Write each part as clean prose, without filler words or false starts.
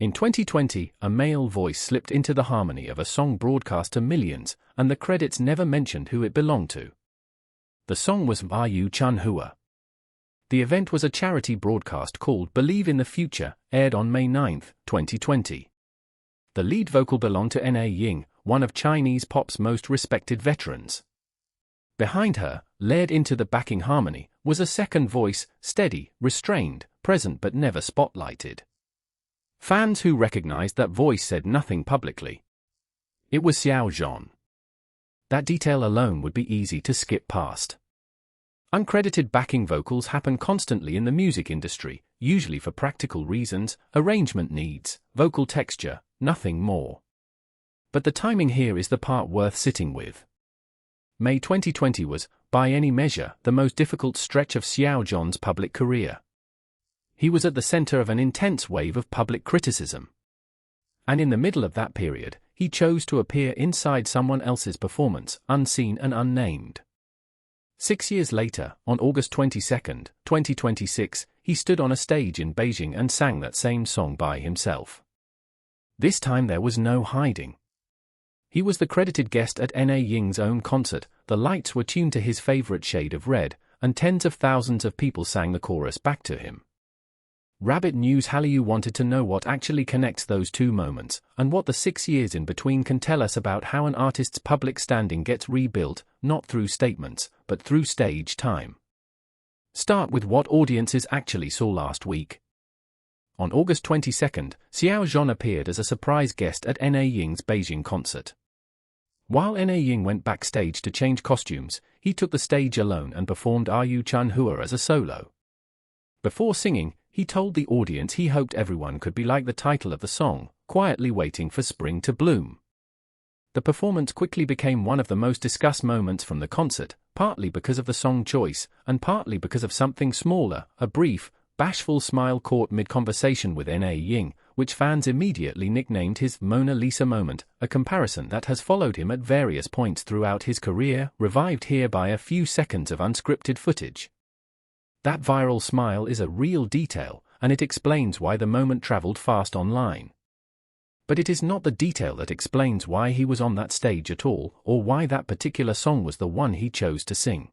In 2020, a male voice slipped into the harmony of a song broadcast to millions, and the credits never mentioned who it belonged to. The song was Hallyu Chunhua. The event was a charity broadcast called Believe in the Future, aired on May 9, 2020. The lead vocal belonged to Na Ying, one of Chinese pop's most respected veterans. Behind her, layered into the backing harmony, was a second voice, steady, restrained, present but never spotlighted. Fans who recognized that voice said nothing publicly. It was Xiao Zhan. That detail alone would be easy to skip past. Uncredited backing vocals happen constantly in the music industry, usually for practical reasons, arrangement needs, vocal texture, nothing more. But the timing here is the part worth sitting with. May 2020 was, by any measure, the most difficult stretch of Xiao Zhan's public career. He was at the center of an intense wave of public criticism. And in the middle of that period, he chose to appear inside someone else's performance, unseen and unnamed. 6 years later, on August 22, 2026, he stood on a stage in Beijing and sang that same song by himself. This time there was no hiding. He was the credited guest at Na Ying's own concert, the lights were tuned to his favorite shade of red, and tens of thousands of people sang the chorus back to him. Rabbit News Hallyu wanted to know what actually connects those two moments, and what the 6 years in between can tell us about how an artist's public standing gets rebuilt, not through statements, but through stage time. Start with what audiences actually saw last week. On August 22, Xiao Zhan appeared as a surprise guest at Na Ying's Beijing concert. While Na Ying went backstage to change costumes, he took the stage alone and performed Hallyu Chunhua as a solo. Before singing, he told the audience he hoped everyone could be like the title of the song, quietly waiting for spring to bloom. The performance quickly became one of the most discussed moments from the concert, partly because of the song choice, and partly because of something smaller, a brief, bashful smile caught mid-conversation with Na Ying, which fans immediately nicknamed his Mona Lisa moment, a comparison that has followed him at various points throughout his career, revived here by a few seconds of unscripted footage. That viral smile is a real detail, and it explains why the moment traveled fast online. But it is not the detail that explains why he was on that stage at all, or why that particular song was the one he chose to sing.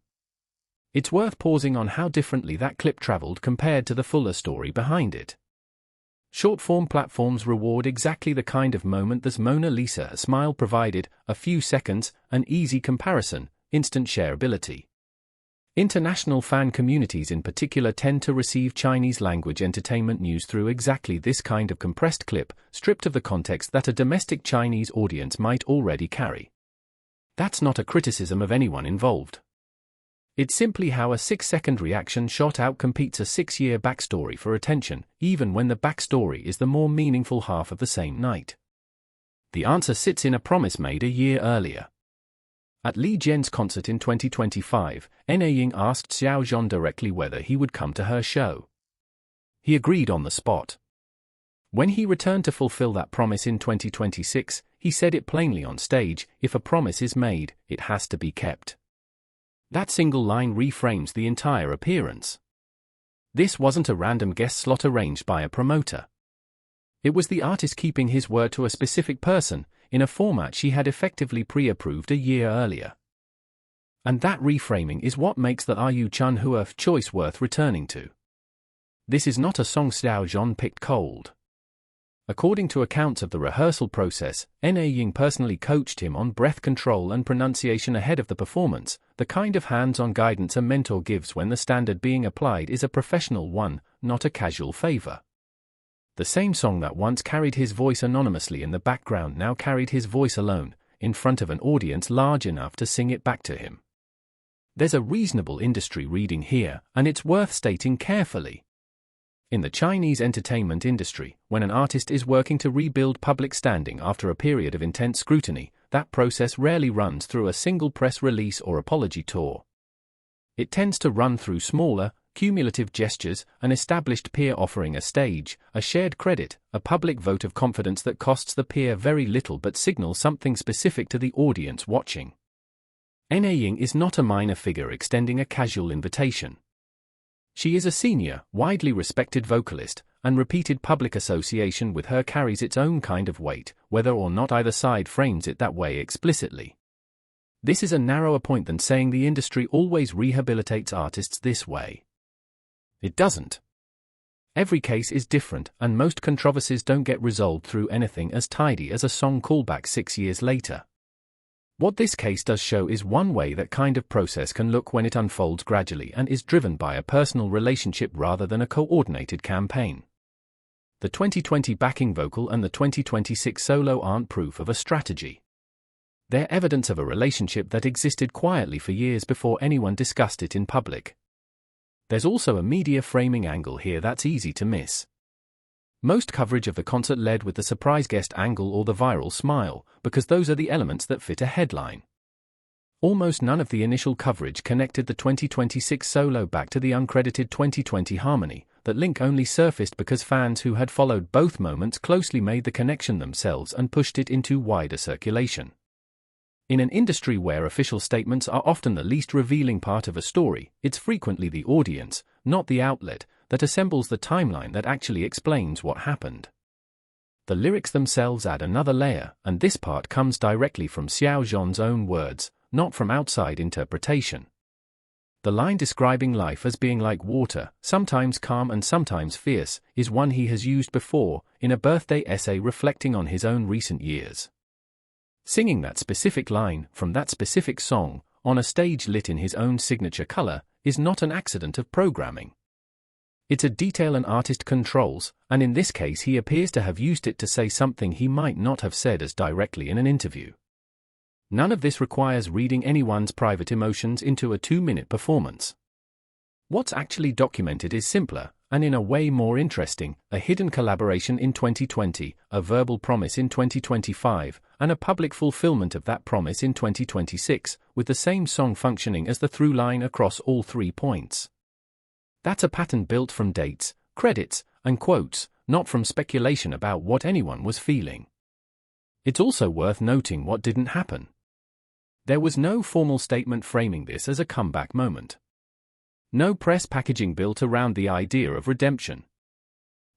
It's worth pausing on how differently that clip traveled compared to the fuller story behind it. Short-form platforms reward exactly the kind of moment this Mona Lisa smile provided: a few seconds, an easy comparison, instant shareability. International fan communities in particular tend to receive Chinese-language entertainment news through exactly this kind of compressed clip, stripped of the context that a domestic Chinese audience might already carry. That's not a criticism of anyone involved. It's simply how a 6-second reaction shot outcompetes a 6-year backstory for attention, even when the backstory is the more meaningful half of the same night. The answer sits in a promise made a year earlier. At Li Jian's concert in 2025, Na Ying asked Xiao Zhan directly whether he would come to her show. He agreed on the spot. When he returned to fulfill that promise in 2026, he said it plainly on stage: if a promise is made, it has to be kept. That single line reframes the entire appearance. This wasn't a random guest slot arranged by a promoter. It was the artist keeping his word to a specific person, in a format she had effectively pre-approved a year earlier. And that reframing is what makes the Hallyu Chunhua choice worth returning to. This is not a song Xiao Zhan picked cold. According to accounts of the rehearsal process, Na Ying personally coached him on breath control and pronunciation ahead of the performance, the kind of hands-on guidance a mentor gives when the standard being applied is a professional one, not a casual favor. The same song that once carried his voice anonymously in the background now carried his voice alone, in front of an audience large enough to sing it back to him. There's a reasonable industry reading here, and it's worth stating carefully. In the Chinese entertainment industry, when an artist is working to rebuild public standing after a period of intense scrutiny, that process rarely runs through a single press release or apology tour. It tends to run through smaller, cumulative gestures, an established peer offering a stage, a shared credit, a public vote of confidence that costs the peer very little but signals something specific to the audience watching. Na Ying is not a minor figure extending a casual invitation. She is a senior, widely respected vocalist, and repeated public association with her carries its own kind of weight, whether or not either side frames it that way explicitly. This is a narrower point than saying the industry always rehabilitates artists this way. It doesn't. Every case is different, and most controversies don't get resolved through anything as tidy as a song callback 6 years later. What this case does show is one way that kind of process can look when it unfolds gradually and is driven by a personal relationship rather than a coordinated campaign. The 2020 backing vocal and the 2026 solo aren't proof of a strategy. They're evidence of a relationship that existed quietly for years before anyone discussed it in public. There's also a media framing angle here that's easy to miss. Most coverage of the concert led with the surprise guest angle or the viral smile, because those are the elements that fit a headline. Almost none of the initial coverage connected the 2026 solo back to the uncredited 2020 harmony. That link only surfaced because fans who had followed both moments closely made the connection themselves and pushed it into wider circulation. In an industry where official statements are often the least revealing part of a story, it's frequently the audience, not the outlet, that assembles the timeline that actually explains what happened. The lyrics themselves add another layer, and this part comes directly from Xiao Zhan's own words, not from outside interpretation. The line describing life as being like water, sometimes calm and sometimes fierce, is one he has used before, in a birthday essay reflecting on his own recent years. Singing that specific line, from that specific song, on a stage lit in his own signature color, is not an accident of programming. It's a detail an artist controls, and in this case he appears to have used it to say something he might not have said as directly in an interview. None of this requires reading anyone's private emotions into a 2-minute performance. What's actually documented is simpler, and in a way more interesting, a hidden collaboration in 2020, a verbal promise in 2025, and a public fulfillment of that promise in 2026, with the same song functioning as the through line across all 3 points. That's a pattern built from dates, credits, and quotes, not from speculation about what anyone was feeling. It's also worth noting what didn't happen. There was no formal statement framing this as a comeback moment. No press packaging built around the idea of redemption.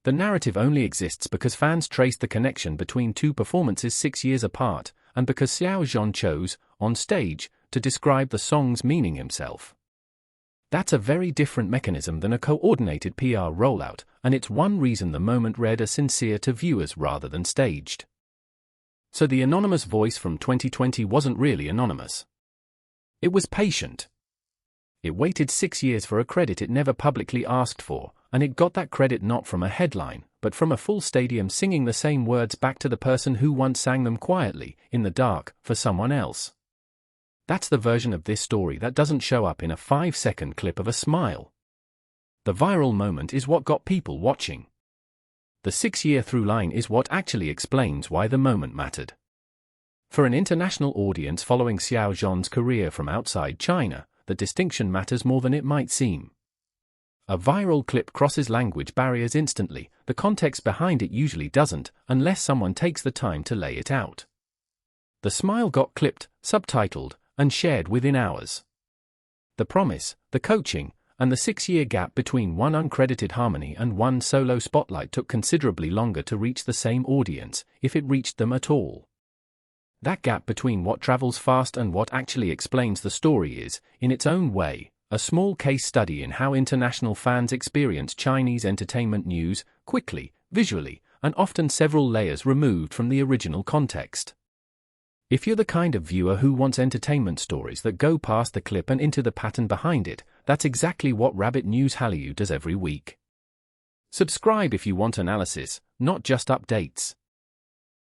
The narrative only exists because fans traced the connection between 2 performances 6 years apart, and because Xiao Zhan chose, on stage, to describe the song's meaning himself. That's a very different mechanism than a coordinated PR rollout, and it's one reason the moment read as sincere to viewers rather than staged. So the anonymous voice from 2020 wasn't really anonymous. It was patient. It waited 6 years for a credit it never publicly asked for, and it got that credit not from a headline, but from a full stadium singing the same words back to the person who once sang them quietly, in the dark, for someone else. That's the version of this story that doesn't show up in a 5-second clip of a smile. The viral moment is what got people watching. The 6-year through line is what actually explains why the moment mattered. For an international audience following Xiao Zhan's career from outside China, the distinction matters more than it might seem. A viral clip crosses language barriers instantly, the context behind it usually doesn't, unless someone takes the time to lay it out. The smile got clipped, subtitled, and shared within hours. The promise, the coaching, and the 6-year gap between one uncredited harmony and one solo spotlight took considerably longer to reach the same audience, if it reached them at all. That gap between what travels fast and what actually explains the story is, in its own way, a small case study in how international fans experience Chinese entertainment news, quickly, visually, and often several layers removed from the original context. If you're the kind of viewer who wants entertainment stories that go past the clip and into the pattern behind it, that's exactly what Rabbit News Hallyu does every week. Subscribe if you want analysis, not just updates.